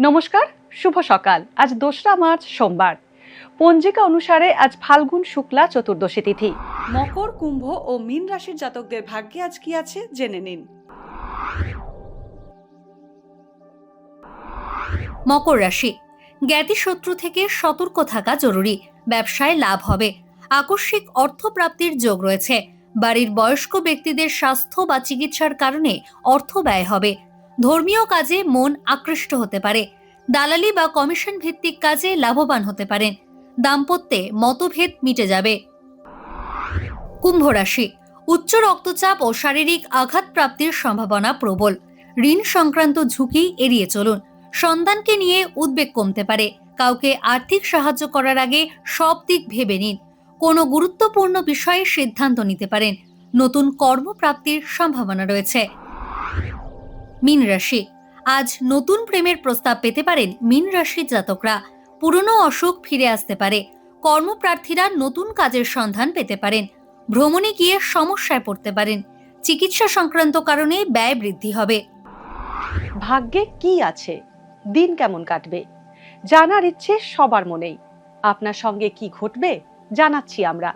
নমস্কার, শুভ সকাল। আজ 2রা মার্চ সোমবার। পঞ্জিকা অনুসারে আজ ফাল্গুন শুক্লা চতুর্দশী তিথি। মকর, কুম্ভ ও মীন রাশির জাতকদের ভাগ্যে আজ কি আছে জেনে নিন। মকর রাশি, জ্ঞাতি শত্রু থেকে সতর্ক থাকা জরুরি। ব্যবসায় লাভ হবে। আকস্মিক অর্থপ্রাপ্তির যোগ রয়েছে। বাড়ির বয়স্ক ব্যক্তিদের স্বাস্থ্য বা চিকিৎসার কারণে অর্থ ব্যয় হবে। ধর্মীয় কাজে মন আকৃষ্ট হতে পারে। দালালি বা কমিশন ভিত্তিক কাজে লাভবান হতে পারেন। দাম্পত্যে মতভেদ মিটে যাবে। কুম্ভ রাশি, উচ্চ রক্তচাপ ও শারীরিক আঘাত প্রাপ্তির সম্ভাবনা প্রবল। ঋণ সংক্রান্ত ঝুঁকি এড়িয়ে চলুন। সন্তানকে নিয়ে উদ্বেগ কমতে পারে। কাউকে আর্থিক সাহায্য করার আগে সব দিক ভেবে নিন। কোনো গুরুত্বপূর্ণ বিষয়ে সিদ্ধান্ত নিতে পারেন। নতুন কর্মপ্রাপ্তির সম্ভাবনা রয়েছে। মীন রাশি, আজ নতুন প্রেমের প্রস্তাব পেতে পারেন মীন রাশির জাতকরা। পুরনো অসুখ ফিরে আসতে পারে। কর্মপ্রার্থীরা নতুন কাজের সন্ধান পেতে পারেন। ভ্রমণে গিয়ে সমস্যায় পড়তে পারেন। চিকিৎসা সংক্রান্ত কারণে ব্যয় বৃদ্ধি হবে। ভাগ্যে কি আছে, দিন কেমন কাটবে, জানার ইচ্ছে সবার মনেই। আপনার সঙ্গে কি ঘটবে জানাচ্ছি আমরা।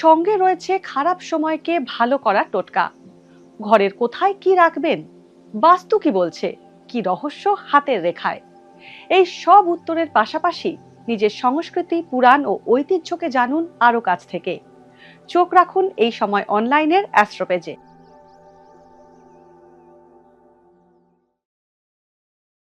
সঙ্গে রয়েছে খারাপ সময়কে ভালো করার টোটকা। ঘরের কোথায় কি রাখবেন, বাস্তু কি বলছে, কি রহস্য হাতের রেখায়। এই সব উত্তরের পাশাপাশি নিজের সংস্কৃতি, পুরাণ ও ঐতিহ্যকে জানুন আরো কাছ থেকে। চোখ রাখুন এই সময় অনলাইনের অ্যাস্ট্রো পেজে।